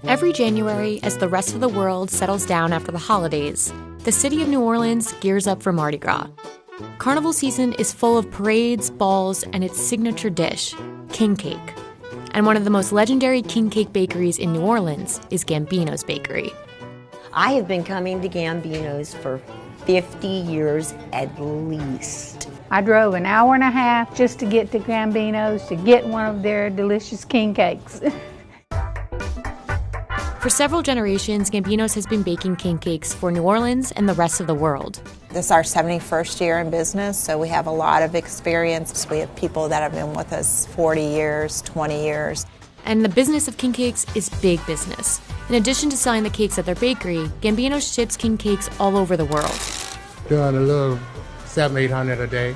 Every January, as the rest of the world settles down after the holidays, the city of New Orleans gears up for Mardi Gras. Carnival season is full of parades, balls, and its signature dish, king cake. And one of the most legendary king cake bakeries in New Orleans is Gambino's bakery. I have been coming to Gambino's for 50 years at least. I drove an hour and a half just to get to Gambino's to get one of their delicious king cakes. For several generations, Gambino's has been baking king cakes for New Orleans and the rest of the world. This is our 71st year in business, so we have a lot of experience. We have people that have been with us 40 years, 20 years. And the business of king cakes is big business. In addition to selling the cakes at their bakery, Gambino's ships king cakes all over the world. Doing a little 700-800 a day,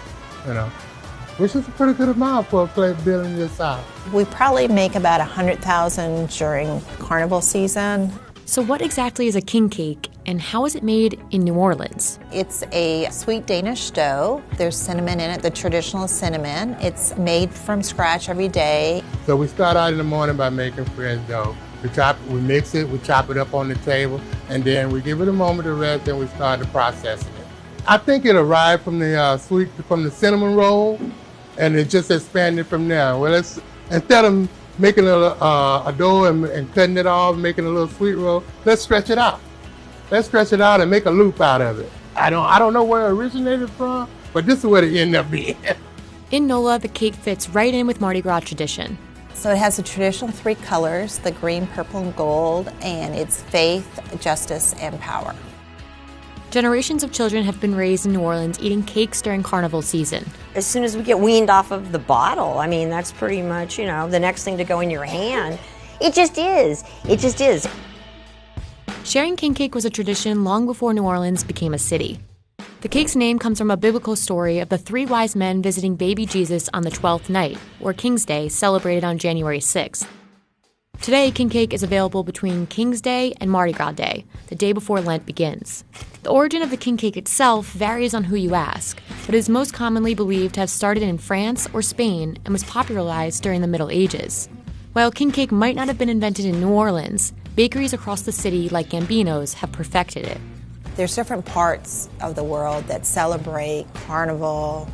which is a pretty good amount for a place building this size. We probably make about 100,000 during Carnival season. So what exactly is a king cake, and how is it made in New Orleans? It's a sweet Danish dough. There's cinnamon in it, the traditional cinnamon. It's made from scratch every day. So we start out in the morning by making fresh dough. We mix it, we chop it up on the table, and then we give it a moment to rest, and we start the processing it. I think it arrived from the cinnamon roll, and it just expanded from there. Well, instead of making a dough and cutting it off, making a little sweet roll, let's stretch it out. Let's stretch it out and make a loop out of it. I don't know where it originated from, but this is what it ended up being. In NOLA, the cake fits right in with Mardi Gras tradition. So it has the traditional 3 colors, the green, purple, and gold, and it's faith, justice, and power. Generations of children have been raised in New Orleans eating cakes during Carnival season. As soon as we get weaned off of the bottle, that's pretty much, the next thing to go in your hand. It just is. It just is. Sharing king cake was a tradition long before New Orleans became a city. The cake's name comes from a biblical story of the 3 wise men visiting baby Jesus on the 12th night, or King's Day, celebrated on January 6th. Today, king cake is available between King's Day and Mardi Gras Day, the day before Lent begins. The origin of the king cake itself varies on who you ask, but it is most commonly believed to have started in France or Spain and was popularized during the Middle Ages. While king cake might not have been invented in New Orleans, bakeries across the city like Gambino's have perfected it. There's different parts of the world that celebrate Carnival,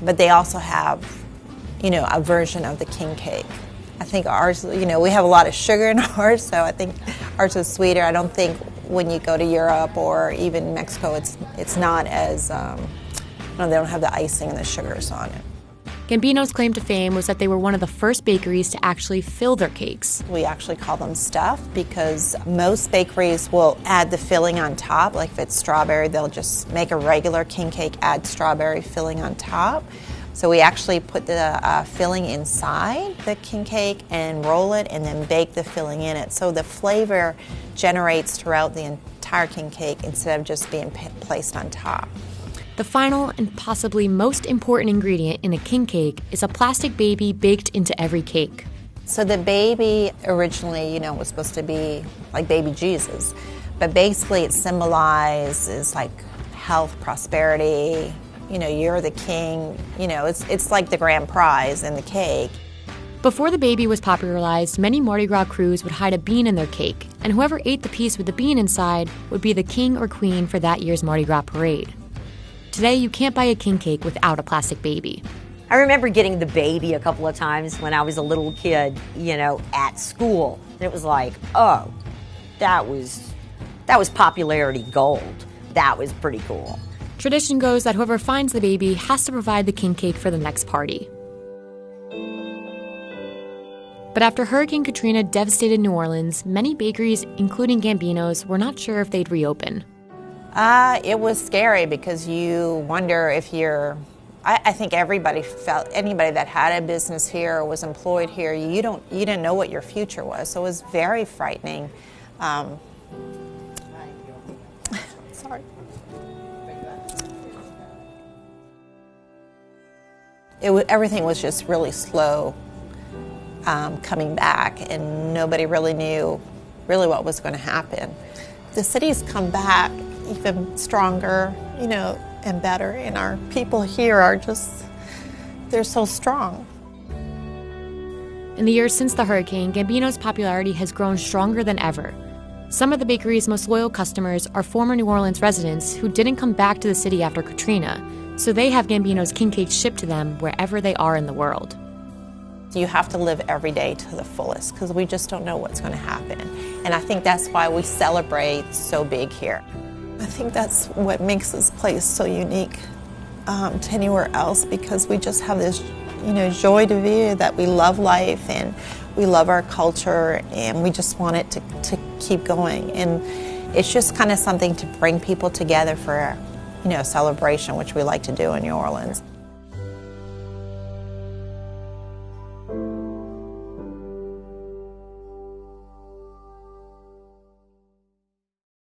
but they also have, a version of the king cake. I think ours, we have a lot of sugar in ours, so I think ours is sweeter. I don't think when you go to Europe or even Mexico, it's not as, they don't have the icing and the sugars on it. Gambino's claim to fame was that they were one of the first bakeries to actually fill their cakes. We actually call them stuffed because most bakeries will add the filling on top. Like if it's strawberry, they'll just make a regular king cake, add strawberry filling on top. So we actually put the filling inside the king cake and roll it and then bake the filling in it. So the flavor generates throughout the entire king cake instead of just being placed on top. The final and possibly most important ingredient in a king cake is a plastic baby baked into every cake. So the baby originally, was supposed to be like baby Jesus, but basically it symbolizes like health, prosperity. You're the king. It's like the grand prize in the cake. Before the baby was popularized, many Mardi Gras crews would hide a bean in their cake, and whoever ate the piece with the bean inside would be the king or queen for that year's Mardi Gras parade. Today, you can't buy a king cake without a plastic baby. I remember getting the baby a couple of times when I was a little kid, at school. And it was like, oh, that was popularity gold. That was pretty cool. Tradition goes that whoever finds the baby has to provide the king cake for the next party. But after Hurricane Katrina devastated New Orleans, many bakeries, including Gambino's, were not sure if they'd reopen. It was scary because you wonder if I think anybody that had a business here or was employed here, you didn't know what your future was. So it was very frightening. Sorry. Everything was just really slow coming back, and nobody really knew what was going to happen. The city's come back even stronger, and better, and our people here are they're so strong. In the years since the hurricane, Gambino's popularity has grown stronger than ever. Some of the bakery's most loyal customers are former New Orleans residents who didn't come back to the city after Katrina, so they have Gambino's king cakes shipped to them wherever they are in the world. You have to live every day to the fullest because we just don't know what's going to happen. And I think that's why we celebrate so big here. I think that's what makes this place so unique to anywhere else, because we just have this, joie de vivre, that we love life and we love our culture and we just want it to keep going. And it's just kind of something to bring people together for, a celebration, which we like to do in New Orleans.